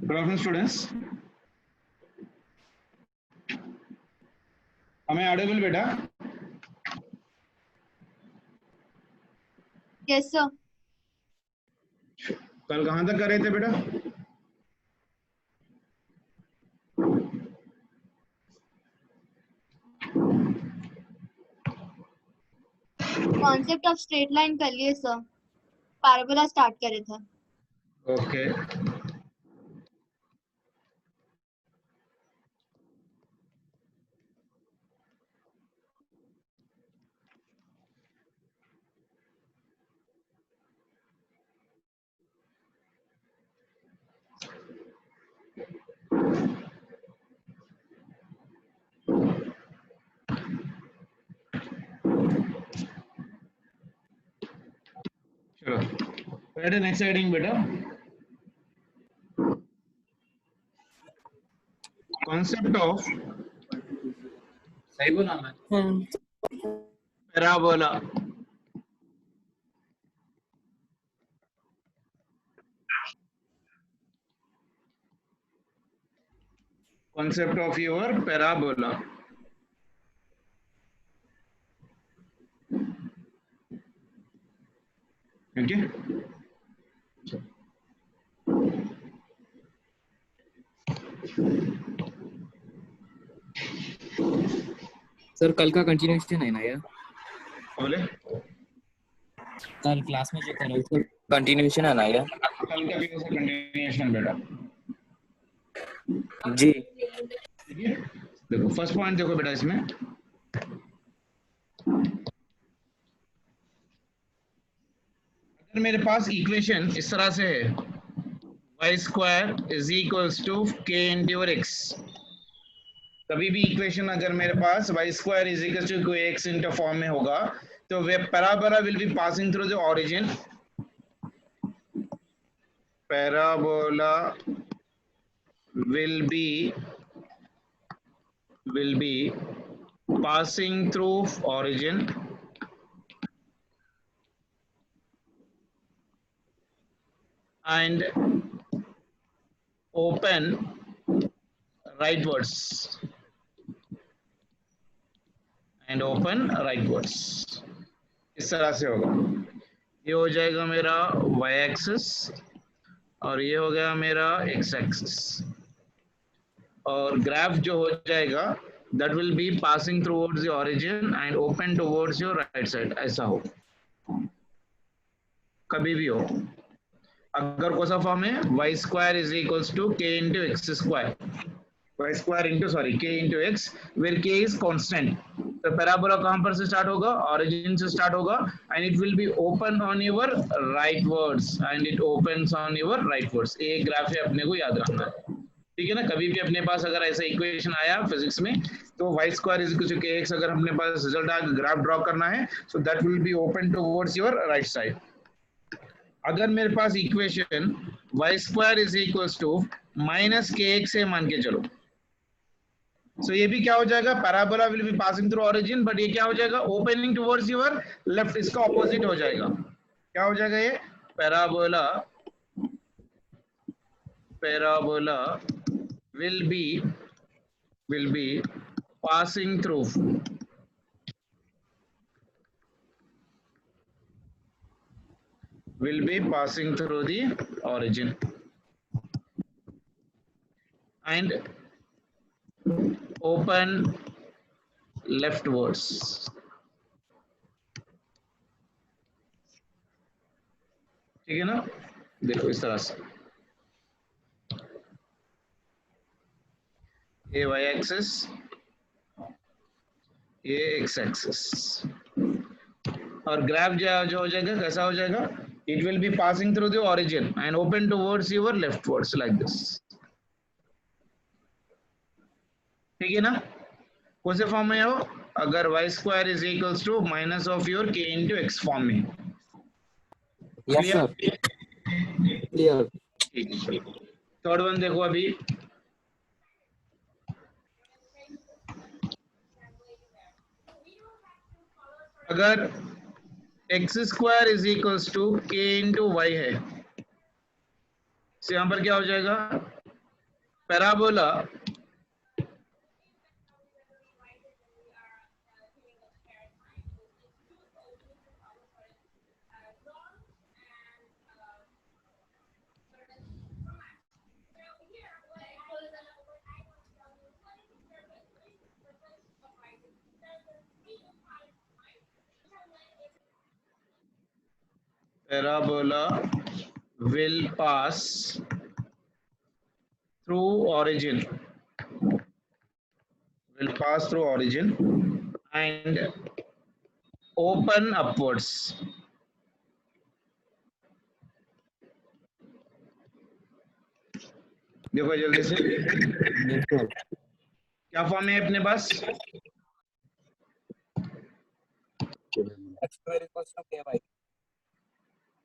Good afternoon, students. Am I audible, beta? Yes, sir. कल कहाँ तक कर रहे थे बेटा? कॉन्सेप्ट ऑफ स्ट्रेट लाइन कर लिए सर, पैराबोला स्टार्ट करे थे. ओके चलो बेटा नेक्स्ट हेडिंग बेटा कॉन्सेप्ट ऑफ सही बोला मैं parabola concept of your parabola. Okay. Sir कल का कंटिन्यूएशन है ना यार? बोले कल क्लास में जो कर रहे थे कंटिन्यूएशन है ना यार? कल का भी ऐसा कंटिन्यूएशन बेटा जी ठीक है। देखो फर्स्ट पॉइंट देखो बेटा इसमें अगर मेरे पास इक्वेशन इस तरह से है y square is equals to k into x कभी भी इक्वेशन अगर मेरे पास y square is equals to x into form में होगा तो वे parabola will be passing through the origin parabola will be passing through origin and open rightwards इस तरह से होगा ये हो जाएगा मेरा y एक्सिस और ये हो गया मेरा x एक्सिस और ग्राफ जो हो जाएगा that will be passing towards the origin and open towards your right side ऐसा हो कभी भी हो अगर कौन सा फॉर्म है y square is equals to k into x square y square into sorry k into x where k is constant तो पैराबोला कहां पर से स्टार्ट होगा ओरिजिन से स्टार्ट होगा and it will be open on your rightwards and it opens on your rightwards ये graph है अपने को याद रखना है ठीक है ना कभी भी अपने पास अगर ऐसा इक्वेशन आया फिजिक्स में तो y square is equal to kx अगर अपने पास रिजल्ट आया ग्राफ ड्रॉ करना है so that will be open towards your right side अगर मेरे पास equation y square is equals to minus kx है मान के चलो सो ये भी क्या हो जाएगा parabola will be passing through origin but ये क्या हो जाएगा ओपनिंग टुवर्ड्स योर लेफ्ट इसका ऑपोजिट हो जाएगा क्या हो जाएगा ये parabola will be passing through the origin and open leftwards ठीक है ना देखो इस तरह से ये y एक्सिस ये x एक्सिस और ग्राफ जो हो जाएगा कैसा हो जाएगा it will be passing through the origin and open towards your leftwards like this ठीक है ना कौन से फॉर्म में हो अगर y square is equals to minus of your k into x form में yes sir clear third one देखो अभी अगर x square is equals to k into y है तो यहाँ पर क्या हो जाएगा parabola will pass through origin and open upwards. देखो जल्दी से Yes, sir. क्या फॉर्म है अपने पास? X square equals to ky.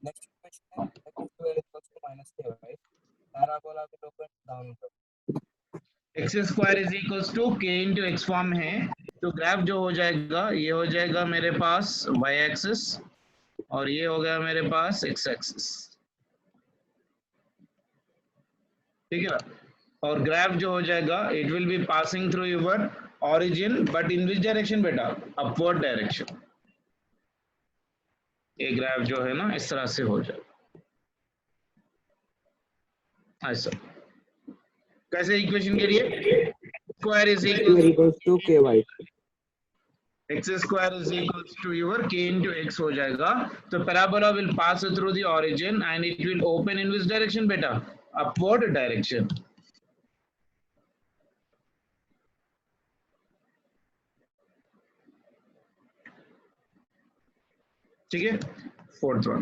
Next question is x square equals to minus ky. Parabola will open downward. X square is equals to के into x form है, तो graph जो हो जाएगा ये हो जाएगा मेरे पास वाई एक्सिस और ये हो गया मेरे पास एक्स एक्सिस, ठीक है ना? और ग्राफ जो हो जाएगा it will be passing through your origin, but in which direction बेटा? Upward direction. ये ग्राफ जो है ना इस तरह से हो जाएगा ऐसा। कैसे इक्वेशन के लिए? Square is equals to ky. X square is equals to your k into x हो जाएगा, तो parabola will pass through the origin and it will open in which direction बेटा? Upward direction. ठीक है, फोर्थ वन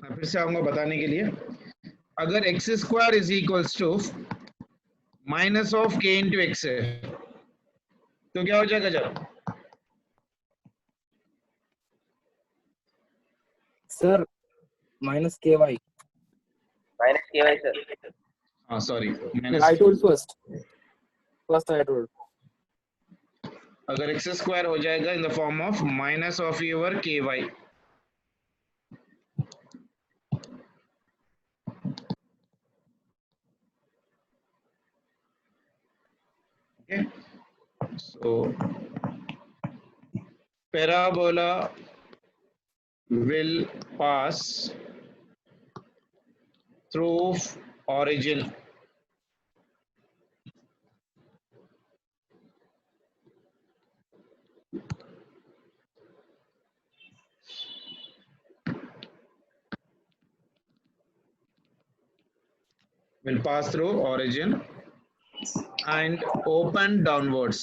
मैं फिर से आऊंगा बताने के लिए। अगर x square is equals to minus of K into X है तो क्या हो जाएगा जब? Sir, minus ky. minus ky sir. हाँ sorry I told first. First I told. अगर एक्स स्क्वायर हो जाएगा in the form of minus of your k Y, okay, so parabola will pass through origin and open downwards.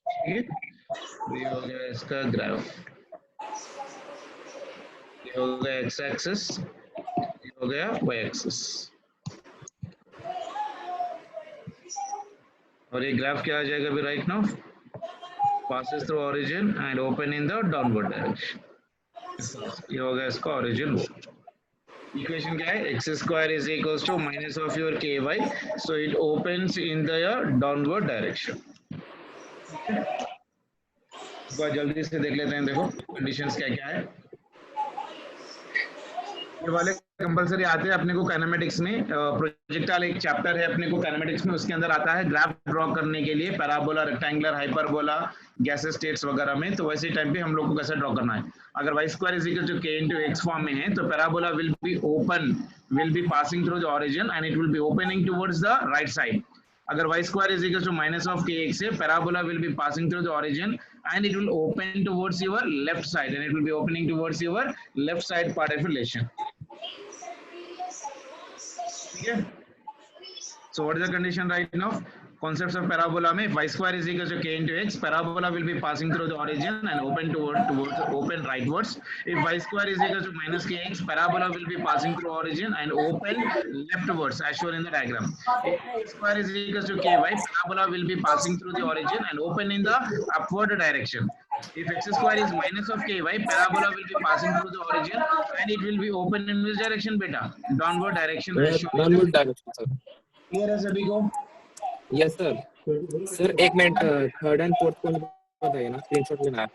ठीक है, ये हो गया इसका ग्राफ, ये हो गया एक्स एक्सिस, ये हो गया वाई एक्सिस, और ये ग्राफ क्या आ जाएगा अभी right now? passes through origin and open in the downward direction. ये हो गया इसका origin। इक्वेशन क्या है? X square is equals to minus of your k y, so it opens in the downward direction. जल्दी से देख लेते हैं, देखो कंडीशंस क्या क्या है। ये वाले कंपलसरी आते हैं अपने को काइनेमेटिक्स में, प्रोजेक्टाइल एक चैप्टर है अपने को काइनेमेटिक्स में, उसके अंदर आता है ग्राफ ड्रॉ करने के लिए parabola, rectangular, hyperbola, gas states वगैरह में। तो वैसे टाइम पे हम लोग को कैसे ड्रॉ करना है? अगर y square is equal to k into x form में है तो parabola will be passing through the origin and it will be opening towards the right side. अगर y square is equal to minus of k x है, parabola will be passing through the origin and it will open towards your left side and it will be opening towards your left side part of relation. Okay, so what is the condition right now? Concepts of parabola में y square is equal to k into x, parabola will be passing through the origin and open open rightwards. If y square is equal to minus kx, parabola will be passing through origin and open leftwards as shown in the diagram. If x square is equal to ky, parabola will be passing through the origin and open in the upward direction. If x square is minus of ky, parabola will be passing through the origin and it will be open in which direction beta? Downward direction as shown. Downward direction, sir. Clear है सभी को? Yes, sir. Sir, एक minute, third and fourth को बताइए ना, screenshot लेना है।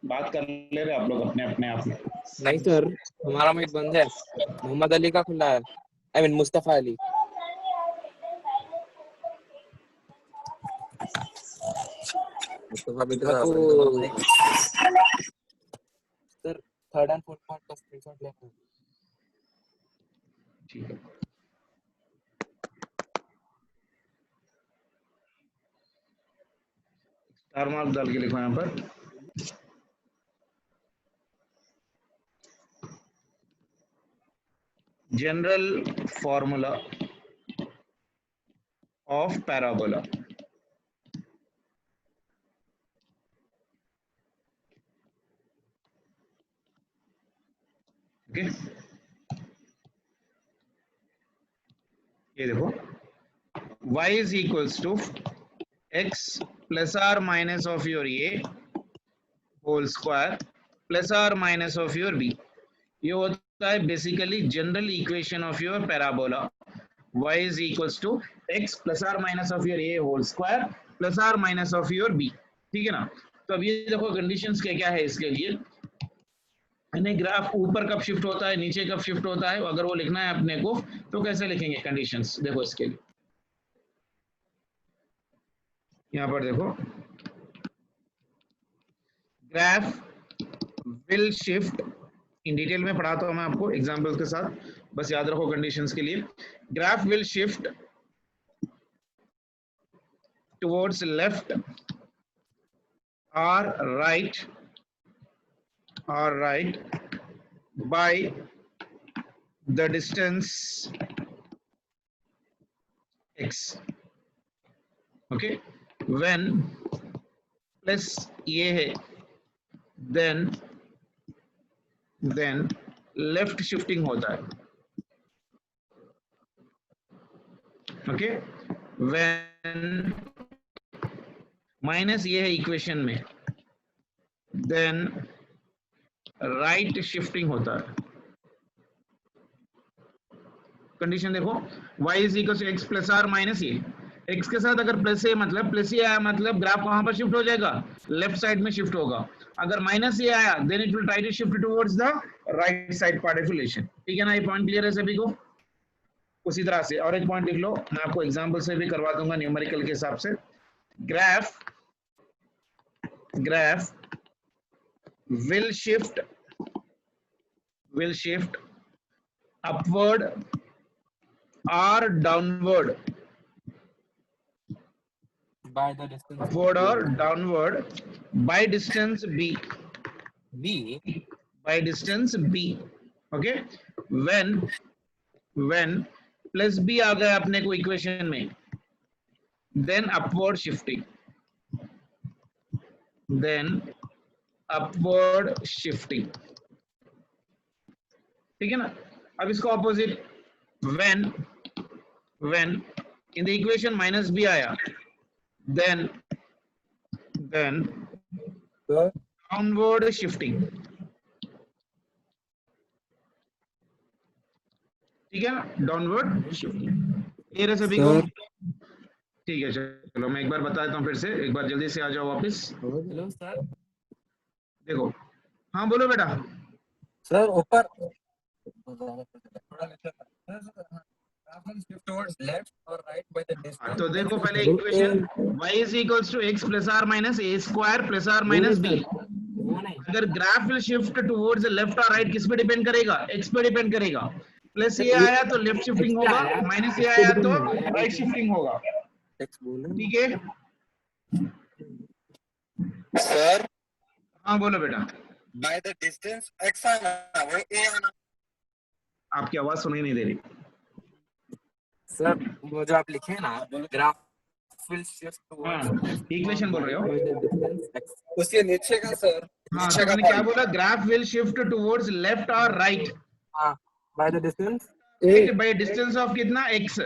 बात कर ले रहे आप लोग अपने अपने आप में। नहीं सर, हमारा माइक बंद है। मोहम्मद अली का खुला है, I mean Mustafa Ali. Sir third and fourth part का स्क्रीनशॉट लेना। ठीक है, स्टार मार्क डाल के लिखो यहाँ पर। General formula of parabola. Okay, ये देखो y is equals to x plus or minus of your a whole square plus or minus of your b। ये होता है basically general equation of your parabola. y is equals to x plus or minus of your a whole square plus or minus of your b। ठीक है ना। तो अब ये देखो कंडीशंस क्या क्या है इसके लिए। यानी ग्राफ ऊपर कब शिफ्ट होता है, नीचे कब शिफ्ट होता है, अगर वो लिखना है अपने को तो कैसे लिखेंगे कंडीशंस। देखो इसके लिए यहाँ पर देखो, graph will shift, in detail में पढ़ाता हूं मैं आपको एग्जांपल्स के साथ, बस याद रखो कंडीशंस के लिए। Graph will shift towards left और right by the distance x। okay, when plus ये है then लेफ्ट शिफ्टिंग होता है। ओके, when माइनस ये है इक्वेशन में then राइट शिफ्टिंग होता है। कंडीशन देखो, y is equal to x plus or minus A. x के साथ अगर प्लस ए मतलब प्लस ए आया मतलब ग्राफ कहां पर शिफ्ट हो जाएगा, लेफ्ट साइड में शिफ्ट होगा। अगर माइनस ए आया then it will try to shift towards the right side part of relation. ठीक है ना, ये पॉइंट क्लियर है सभी को। उसी तरह से और एक पॉइंट लिख लो, मैं आपको एग्जांपल से भी करवा दूंगा न्यूमेरिकल के हिसाब से। Graph will shift upward or downward by the distance upward or downward by distance b by distance b। okay, when plus b आ गया अपने को इक्वेशन में then upward shifting ठीक है ना। अब इसको opposite, when in the equation minus B आया then downward shifting। ठीक है ना, डाउनवर्ड शिफ्टिंग। क्लियर है सभी को? ठीक है, चलो मैं एक बार बता देता हूँ फिर से, एक बार जल्दी से आ जाओ वापस। हेलो सर, देखो, हाँ बोलो बेटा। सर ऊपर तो देखो पहले equation y is equals to x plus or minus a square plus or minus b। अगर graph will shift towards left और राइट किस पे डिपेंड करेगा, x पे डिपेंड करेगा। प्लस ए आया तो लेफ्ट शिफ्टिंग होगा, माइनस ए आया तो राइट शिफ्टिंग होगा। ठीक है सर, हाँ बोलो बेटा। बाय द डिस्टेंस x आना वो a आना। आपकी आवाज सुनाई नहीं दे रही सर, वो जो आप लिखे ना graph will shift towards, equation बोल रहे हो उसके नीचे का सर, हाँ तो मैंने क्या बोला, graph will shift towards left और right by the distance by distance of कितना x,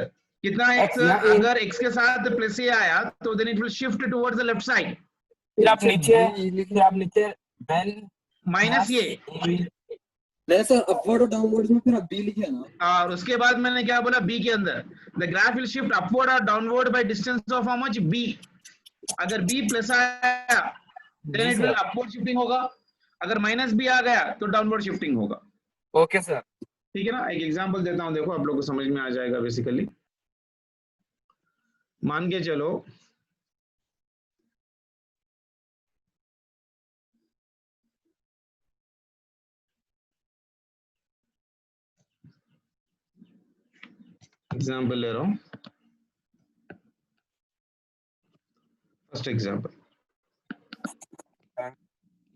कितना x, अगर x के साथ प्लस ए आया तो then it will shift towards the left side. फिर आप नीचे व्हेन माइनस ये नहीं सर, अपवर्ड और डाउनवर्ड में फिर आप बी लिखे ना। और उसके बाद मैंने क्या बोला, बी के अंदर the graph will shift upward और downward by distance of how much b। अगर b प्लस आया then it will upward shifting होगा, अगर माइनस भी आ गया तो डाउनवर्ड शिफ्टिंग होगा। Okay sir. ठीक है ना, एक एग्जांपल देता हूं, देखो आप लोग को समझ में आ जाएगा। बेसिकली मान के चलो एग्जांपल ले रहा हूं, first example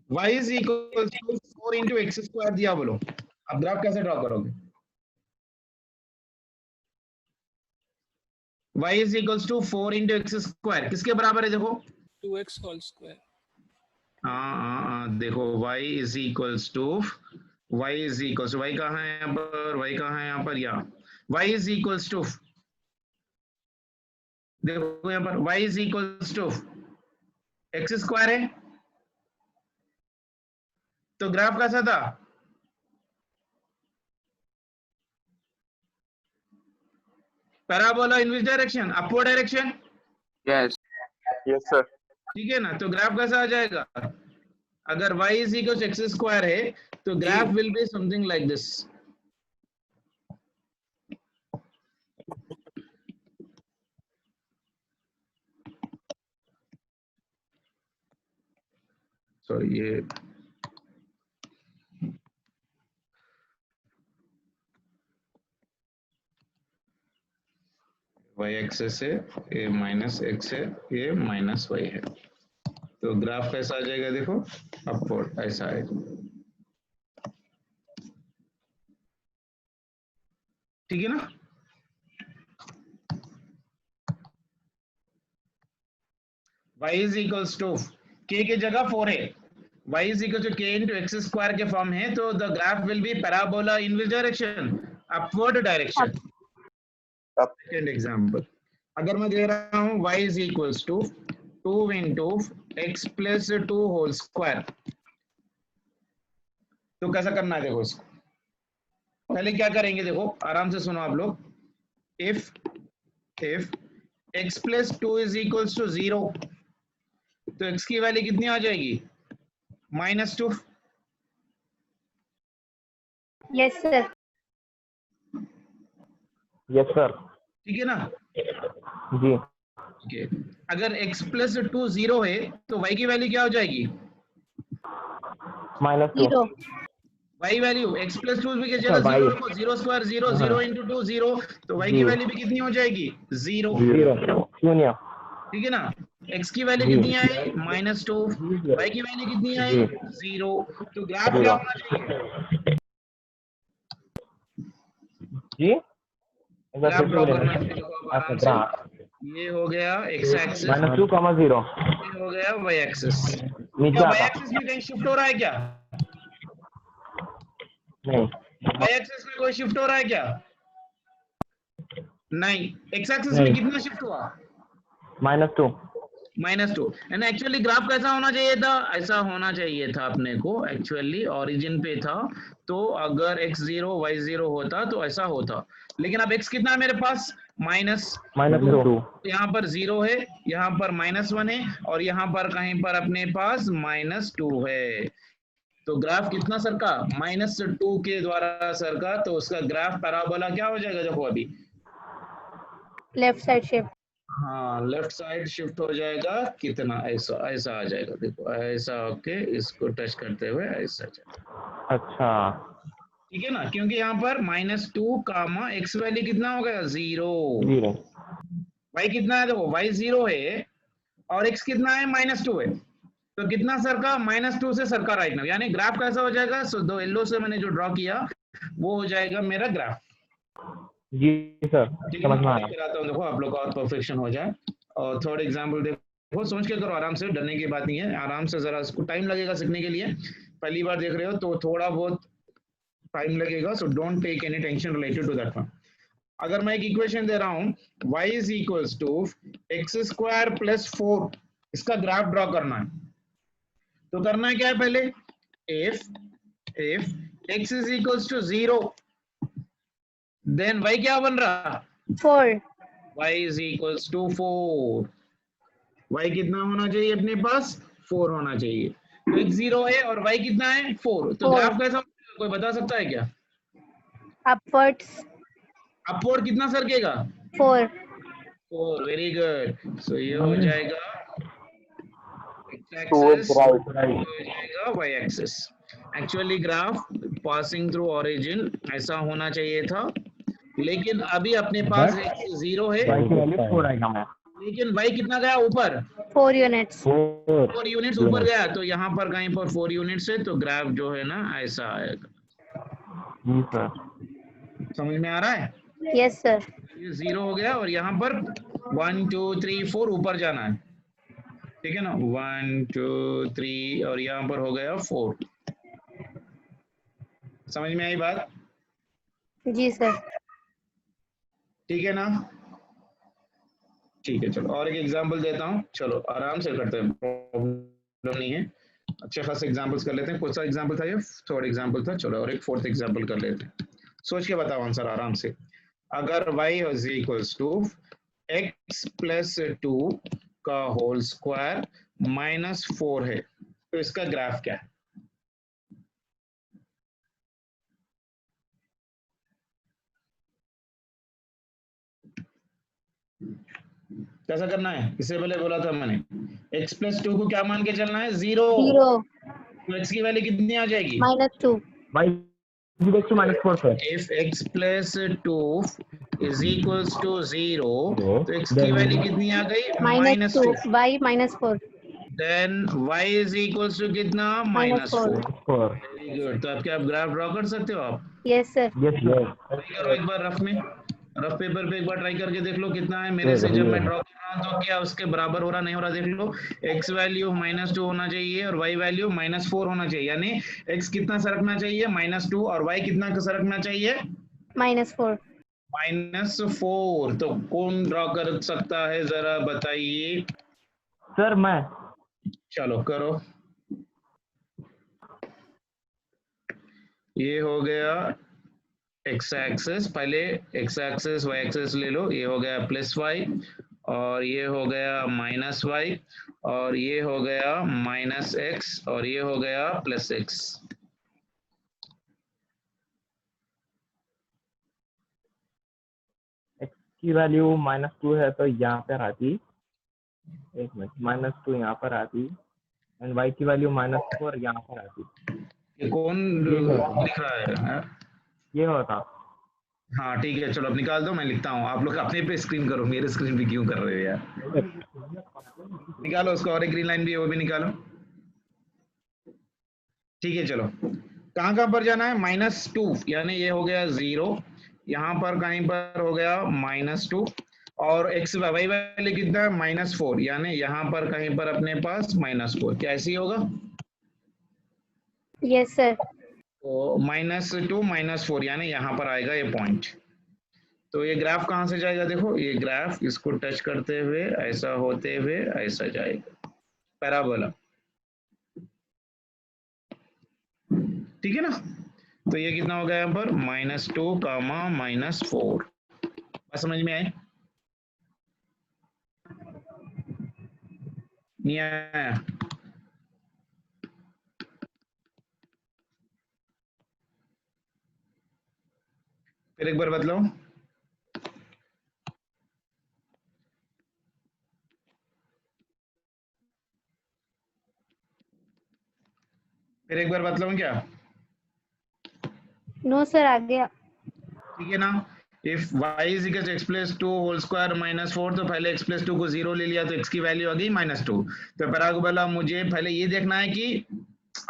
y is equal to 4 into x square दिया, बोलो अब ग्राफ कैसे ड्रॉ करोगे? y is equal to 4 into x square किसके बराबर है? देखो 2x होल स्क्वायर। देखो y is equals to y कहाँ है यहाँ पर, y कहाँ है यहाँ पर, यहाँ y इज इक्वल्स टू, देखो यहाँ पर y is equals to X square है, तो ग्राफ कैसा था? Parabola in which direction? Upward direction. Yes sir. ठीक है ना, तो ग्राफ कैसा आ जाएगा? अगर y is equal to X square है तो graph will be something like this. Sorry, ये y एक्सेस है, ये माइनस x है, ये माइनस y है, तो ग्राफ कैसा आ जाएगा? देखो अपवर्ड ऐसा आएगा। ठीक है ना, y is equals to k की जगह 4 है, y is equal to k into x square के फॉर्म है, तो the graph will be parabola in which direction? Upward direction. Second example, अगर मैं दे रहा हूं y is equals to 2 into X plus 2 whole square, तो कैसा करना है? देखो इसको पहले क्या करेंगे, देखो आराम से सुनो आप लोग। If x plus 2 is equals to 0, तो x की वैल्यू कितनी आ जाएगी? -2। Yes sir. Yes sir. ठीक है ना जी। ठीक है, अगर x प्लस 2 0 है तो y की वैल्यू क्या हो जाएगी? -2। y वैल्यू x प्लस 2 भी चलो 0 रखो, 0 स्क्वायर 0, 0 इंटू 2 0, तो y की वैल्यू भी कितनी हो जाएगी? 0। 0। ठीक है ना, x की वैल्यू कितनी आई? -2, y की वैल्यू कितनी आई? 0, तो ग्राफ क्या होना चाहिए? जी ग्राफ ड्रॉ करना चाहिए। देखो आराम से, ये हो गया x एक्सिस, -2, 0 ये हो गया y एक्सिस। नीचे क्या y आता एक्सिस में कहीं शिफ्ट हो रहा है क्या? नहीं। y एक्सिस में कोई शिफ्ट हो रहा है क्या? नहीं। x एक्सिस में कितना शिफ्ट हुआ? -2। -2। एंड एक्चुअली ग्राफ कैसा होना चाहिए था? ऐसा होना चाहिए था अपने को, एक्चुअली ओरिजिन पे था, तो अगर x0 y0 होता तो ऐसा होता, लेकिन अब x कितना है मेरे पास? -2। यहाँ पर 0 है, यहाँ पर -1 है, और यहाँ पर कहीं पर अपने पास -2 है, तो ग्राफ कितना सरका? -2 के द्वारा सरका, तो उसका ग्राफ पैराबोला क्या हो जाएगा? देखो अभी लेफ्ट साइड शिफ्ट। हाँ, लेफ्ट साइड शिफ्ट हो जाएगा, कितना? ऐसा ऐसा आ जाएगा, देखो ऐसा होके इसको टच करते हुए ऐसा जाएगा। अच्छा। ठीक है ना, क्योंकि यहाँ पर -2 कामा x वैल्यू कितना हो गया? 0। y कितना है? देखो y 0 है और x कितना है? -2 है, तो कितना सरका? -2 से सरका राइट नाउ, यानी ग्राफ कैसा हो जाएगा? सो दो येलो से मैंने जो ड्रॉ किया वो हो जाएगा मेरा ग्राफ। जी सर, समझ में आया। कराता हूँ, देखो आप लोग का और परफेक्शन हो जाए। और थर्ड एग्जांपल देखो, सोच के करो आराम से, डरने की बात नहीं है, आराम से, जरा इसको टाइम लगेगा सीखने के लिए, पहली बार देख रहे हो तो थोड़ा बहुत टाइम लगेगा, so don't take any tension related to that one. अगर मैं एक इक्वेशन दे रहा हूँ y is equals to X square plus 4, इसका ग्राफ ड्रॉ करना है, तो करना है क्या है? पहले if x is equals to 0, then y क्या बन रहा? 4। y is equals to 4, y कितना होना चाहिए अपने पास? 4 होना चाहिए। तो x 0 है और y कितना है 4, तो 4. ग्राफ कैसा होगा? कोई बता सकता है क्या? Upwards अपवर्ड कितना सरकेगा? 4. 4, वेरी गुड। सो ये हो जाएगा x Towards एक्सिस, right. हो जाएगा y axis. Actually graph passing through origin ऐसा होना चाहिए था, लेकिन अभी अपने पास x 0 है, Y की वैल्यू 4 आएगा मैं। लेकिन y कितना गया ऊपर? 4 units. 4 यूनिट्स ऊपर गया, तो यहाँ पर कहीं पर 4 यूनिट्स है, तो ग्राफ जो है ना ऐसा आएगा। जी सर। समझ में आ रहा है? Yes, sir. ये 0 हो गया और यहाँ पर 1 2 3 4 ऊपर जाना है, ठीक है ना? 1 2 3 और यहाँ पर हो गया 4। समझ में आई बात? जी sir. ठीक है ना? ठीक है, चलो और एक एग्जांपल देता हूँ। चलो आराम से करते हैं, प्रॉब्लम नहीं है। अच्छे खासे एग्जांपल्स कर लेते हैं। कौन सा एग्जांपल था ये? थर्ड एग्जांपल था। चलो और एक फोर्थ एग्जांपल कर लेते हैं। सोच के बताओ आंसर आराम से। अगर y is equals to x plus 2 का होल स्क्वायर माइनस 4 है, तो इसका ग्राफ क्या है? कैसा करना है? इससे पहले बोला था मैंने, x प्लस 2 को क्या मान के चलना है? 0। 0. तो x की वैल्यू कितनी आ जाएगी? -2. Y is equals to -4 sir. If x plus 2 is equals to 0, तो x की वैल्यू कितनी आ गई? -2. Y -4. Then y is equals to कितना? -4. -4। Very good. तो अब क्या आप ग्राफ ड्रॉ कर सकते हो आप? Yes, sir. Yes yes. Try करो एक बार रफ में, रफ पेपर पे एक बार ट्राई करके देख लो कितना है। मेरे से जब मैं ड्रॉ कर रहा हूँ तो क्या उसके बराबर हो रहा नहीं हो रहा देख लो। x वैल्यू -2 होना चाहिए और y वैल्यू -4 होना चाहिए, यानी x कितना सरकना चाहिए? -2 और y कितना सरकना चाहिए? -4. -4। तो कौन ड्रॉ कर सकता है जरा बताइए? सर मैं। चलो करो। ये हो गया x एक्सिस, पहले x एक्सिस y एक्सिस ले लो। ये हो गया +y और ये हो गया -y और ये हो गया -x और ये हो गया +x। x की वैल्यू -2 है तो यहाँ पर आती, एक मिनट, -2 यहाँ पर आती एंड y की वैल्यू -4 यहाँ पर आती। ये कौन लिख रहा है? हाँ? ये होता। हाँ ठीक है, चलो अब निकाल दो, मैं लिखता हूँ। आप लोग अपने पे स्क्रीन करो, मेरे स्क्रीन पे क्यों कर रहे हो यार? निकालो उसको, और एक ग्रीन लाइन भी है वो भी निकालो। ठीक है, चलो कहाँ पर जाना है? -2, यानी ये हो गया 0, यहाँ पर कहीं पर हो गया -2 और x y वैल्यू कितना है? -4, यानी यहाँ पर कहीं पर अपने पास -4। क्या ऐसे ही होगा? Yes, sir. तो -2 -4 यानी यहाँ पर आएगा ये पॉइंट। तो ये ग्राफ कहाँ से जाएगा? देखो ये ग्राफ इसको टच करते हुए ऐसा होते हुए ऐसा जाएगा, पैराबोला। ठीक है ना? तो ये कितना हो गया यहाँ पर? -2, -4। बात समझ में आई? नहीं आया? फिर एक बार बतलाओ। फिर एक बार बतलाऊं क्या? No, sir. आ गया. ठीक है ना? If y is equal to x plus 2 whole square -4, तो पहले x plus 2 को 0 ले लिया तो x की वैल्यू आ गई -2। तो पैराबोला मुझे पहले ये देखना है कि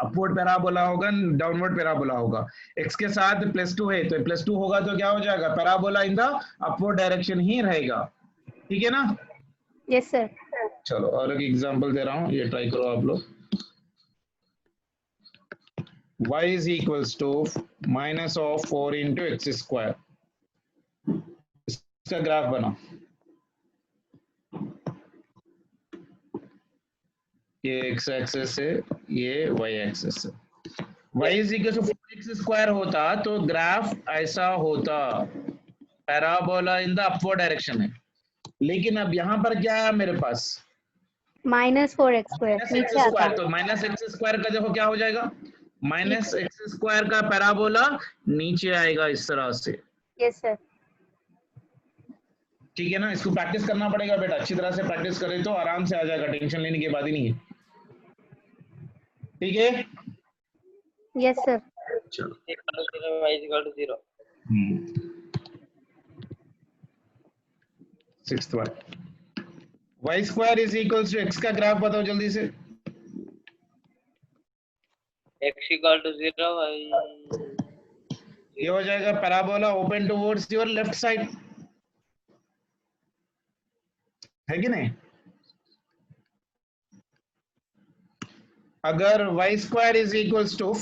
अपवर्ड पैराबोला होगा डाउनवर्ड पैराबोला होगा। x के साथ +2 है तो +2 होगा तो क्या हो जाएगा? Parabola in the upward direction ही रहेगा। ठीक है ना? Yes, sir. चलो और एक एग्जांपल दे रहा हूँ, ये ट्राई करो आप लोग। y is equals to -4 into x square, इसका ग्राफ बना। ये x एक्सिस है, ये y एक्सिस है। y is equals to 4x square होता तो ग्राफ ऐसा होता, parabola in the upward direction है। लेकिन अब यहाँ पर क्या है मेरे पास? -4x² एक्स नीचे आता स्क्वायर, है। तो माइनस एक्स स्क्वायर का देखो क्या हो जाएगा, माइनस एक्स स्क्वायर का पैराबोला नीचे आएगा इस तरह से। Yes sir. ठीक है ना, इसको प्रैक्टिस करना पड़ेगा बेटा, अच्छी तरह से प्रैक्टिस करें तो आराम से आ जाएगा, टेंशन लेने की बात ही नहीं है। ठीक है, यस सर। चलो। y = 0 sixth y square is equals to x का ग्राफ बताओ जल्दी से। x = 0 y ये हो जाएगा parabola open towards your left side, है कि नहीं। अगर y square is equals to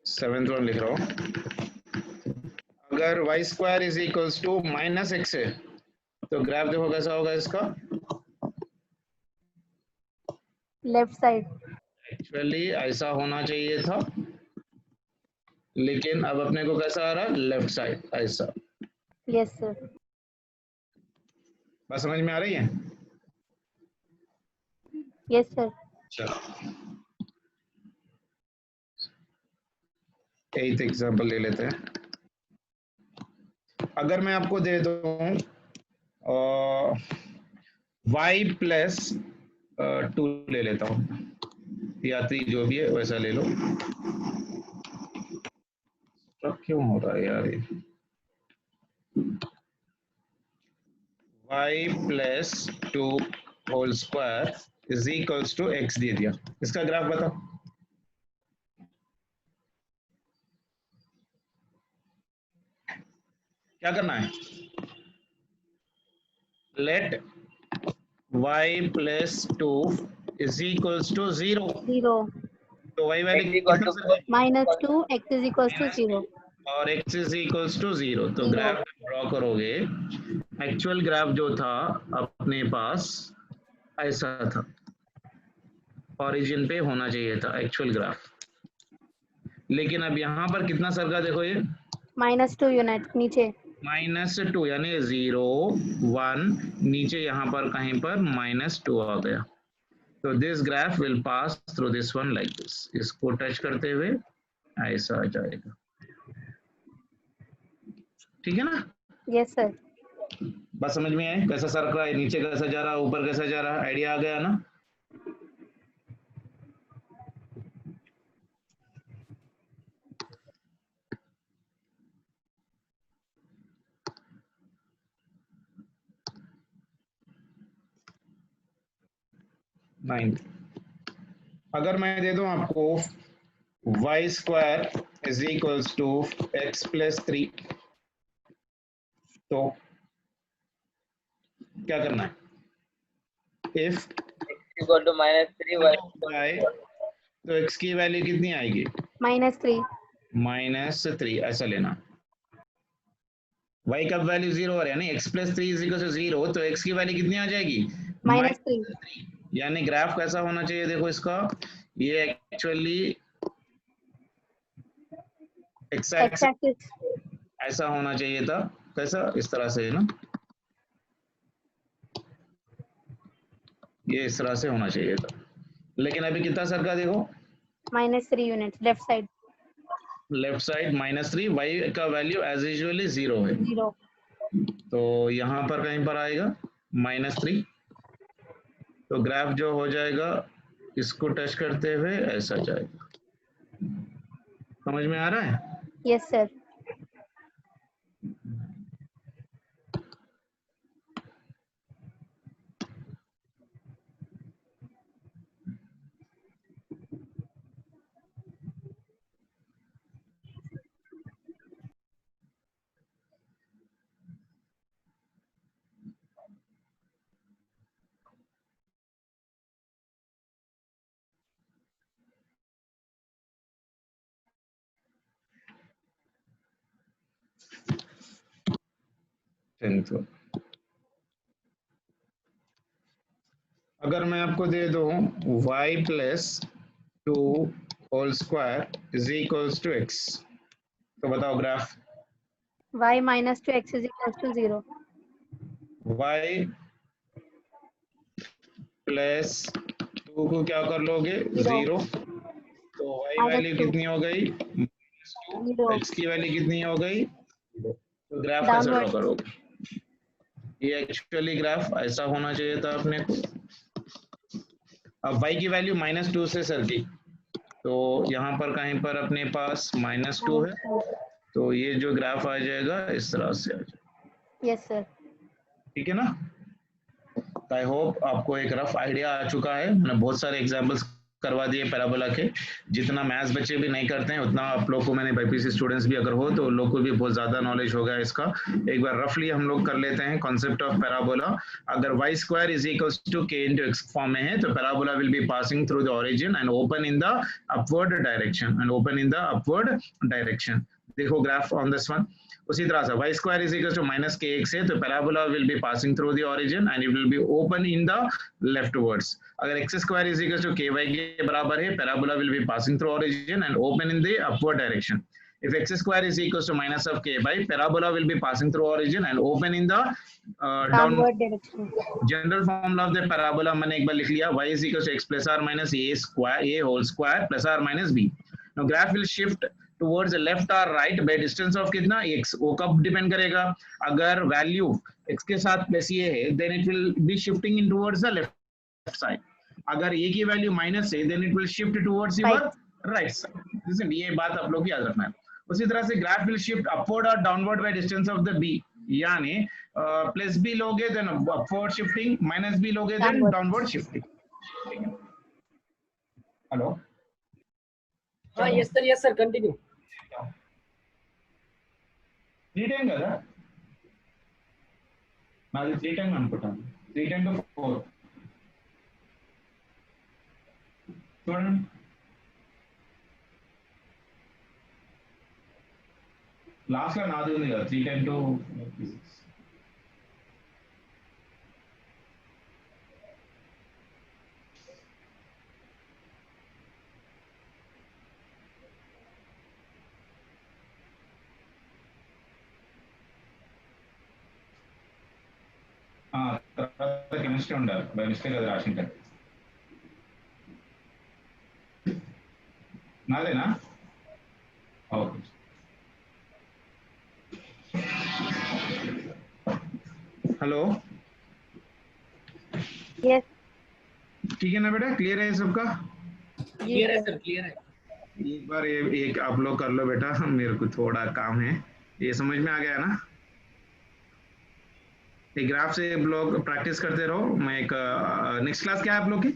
seventh one लिख रहा हूं, अगर y square is equals to minus x है तो ग्राफ देखो कैसा होगा इसका, लेफ्ट साइड। एक्चुअली ऐसा होना चाहिए था, लेकिन अब अपने को कैसा आ रहा है, लेफ्ट साइड ऐसा। Yes sir. बात समझ में आ रही है। Yes sir. चलो एथ एग्जाम्पल ले लेते हैं। अगर मैं आपको दे दूं y प्लस 2 ले लेता हूं, या 3 जो भी है वैसा ले लो। अब क्यों हो रहा है यार ये, y plus 2 whole square is equals to x दे दिया, इसका ग्राफ बताओ। क्या करना है, let y plus 2 is equals to 0, 0 तो y वैल्यू x = -2 x = 0 और x इज इक्वल्स टू 0, तो 0 ग्राफ ड्रॉ करोगे, एक्चुअल ग्राफ जो था अपने पास ऐसा था, ओरिजिन पे होना चाहिए था एक्चुअल ग्राफ, लेकिन अब यहाँ पर कितना सरका देखो ये, -2 यूनिट नीचे। -2 यानी 0 1 नीचे यहाँ पर कहीं पर -2 आ गया, तो this graph will pass through this one like this, इसको टच करते हुए ऐसा आ जाएगा। ठीक है ना, यस सर। बात समझ में आए, कैसा सरक रहा है, नीचे कैसा जा रहा है, ऊपर कैसा जा रहा है, आइडिया आ गया ना। नाइन, अगर मैं दे दूं आपको y square is equals to x plus 3, तो क्या करना है, इफ x = -3 y तो x की वैल्यू कितनी आएगी, -3 -3 ऐसा लेना, y का वैल्यू 0 है यानी x plus 3 is equal to 0, तो x की वैल्यू कितनी आ जाएगी, -3 यानी ग्राफ कैसा होना चाहिए देखो इसका, ये एक्चुअली x x एक्सिस। ऐसा होना चाहिए था, कैसा, इस तरह से ना, ये इस तरह से होना चाहिए था, लेकिन अभी कितना सरका देखो, -3 unit left side. Left side -3, y का वैल्यू एज यूजुअली 0 है, 0 तो यहाँ पर कहीं पर आएगा -3, तो ग्राफ जो हो जाएगा इसको टच करते हुए ऐसा जाएगा, समझ में आ रहा है। Yes sir. टेंथ अगर मैं आपको दे दूं y plus 2 whole square is equals to x, तो बताओ graph. y minus 2x is equals to 0. y plus 2 को क्या कर लोगे, Zero. 0, तो y Minus वैल्यू 2. कितनी हो गई, Zero. x की वैल्यू कितनी हो गई, तो ग्राफ कैसे ड्रॉ Downward. करोगे। ये एक्चुअली ग्राफ ऐसा होना चाहिए था अपने को। अब y की वैल्यू -2 से सरकी, तो यहाँ पर कहीं पर अपने पास -2 है, तो ये जो ग्राफ आ जाएगा इस तरह से आ जाएगा। Yes, sir. ठीक है ना। आई होप आपको एक रफ आइडिया आ चुका है। मैंने बहुत सारे एग्जांपल्स करवा दिए पैराबोला के, जितना मैथ्स बच्चे भी नहीं करते हैं उतना आप लोग को मैंने बाईपीसी स्टूडेंट्स भी अगर हो तो लोग को भी बहुत ज्यादा नॉलेज होगा इसका। एक बार रफली हम लोग कर लेते हैं कॉन्सेप्ट ऑफ पैराबोला। अगर y square is equals to के इंटू एक्स फॉर्म में है तो parabola will be passing through the origin and open in the upward direction देखो ग्राफ ऑन दिस वन। उसी तरह से y square is equals to minus kx है तो parabola will be passing through the origin and it will be open in the leftwards। अगर x square is equals to ky के बराबर है parabola will be passing through origin and open in the upward direction। If x square is equals to minus of ky, parabola will be passing through origin and open in the Downward direction. General formula of the parabola मैंने एक बार लिख लिया, y is equals to x plus or minus a whole square plus or minus b। Now graph will shift towards the left or right by distance of कितना x, वो कब depend करेगा, अगर value x के साथ plus ये है then it will be shifting in towards the left side। अगर a की वैल्यू माइनस है then it will shift towards your right side। ये बात आप लोग याद रखना है। उसी तरह से ग्राफ विल शिफ्ट अपवर्ड और downward by distance of the b, यानी प्लस b लोगे then upward shifting, minus b लोगे देन डाउनवर्ड शिफ्टिंग। हेलो हाँ यस सर कंटिन्यू। 3 టైం కదా నాది 3 టైం అనుకుంటాను, 3 టైం టు 4 చూడండి లాస్ట్ లో నాది ఉంది కదా 3 టైం టు తర్వాత కెమిస్ట్రీ ఉండాలి, బై మిస్టేక్ అది రాసింటారు నాదేనా ఓకే। Hello Yes. ठीक है ना बेटा, क्लियर है सबका? क्लियर है सर, क्लियर है। एक बार ये एक आप लोग कर लो बेटा, मेरे को थोड़ा काम है। ये समझ में आ गया ना? एक ग्राफ से आप लोग प्रैक्टिस करते रहो। मैं एक नेक्स्ट क्लास क्या है आप लोग की?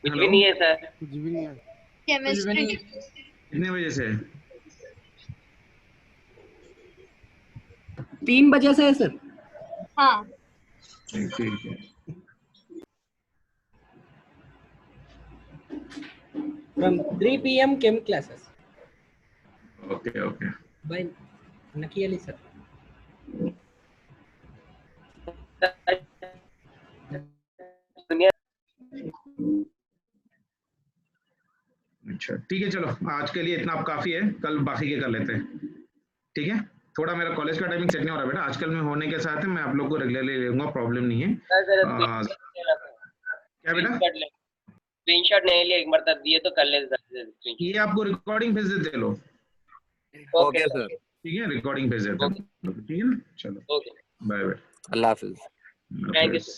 कुछ भी नहीं है सर। Chemistry. कितने बजे से? 3 बजे से है सर। हाँ. ठीक है। From 3 PM chem classes okay okay. by Nakiyali sir। अच्छा ठीक है, चलो आज के लिए इतना काफी है, कल बाकी के कर लेते हैं। ठीक है, थोड़ा मेरा कॉलेज का टाइमिंग सेट नहीं हो रहा बेटा, आजकल में होने के साथ मैं आप लोग को रेगुलरली ले लूंगा, प्रॉब्लम नहीं है। क्या बेटा? स्क्रीनशॉट नहीं लिया, एक बार तक दिए तो कर ले सर। ये आपको रिकॉर्डिंग भेज देते लो। ओके सर, ठीक है, रिकॉर्डिंग भेज देते हैं। ठीक है ना, चलो ओके, बाय बाय, अल्लाह हाफिज। Thank you sir.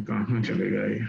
कहाँ चलेगा ये?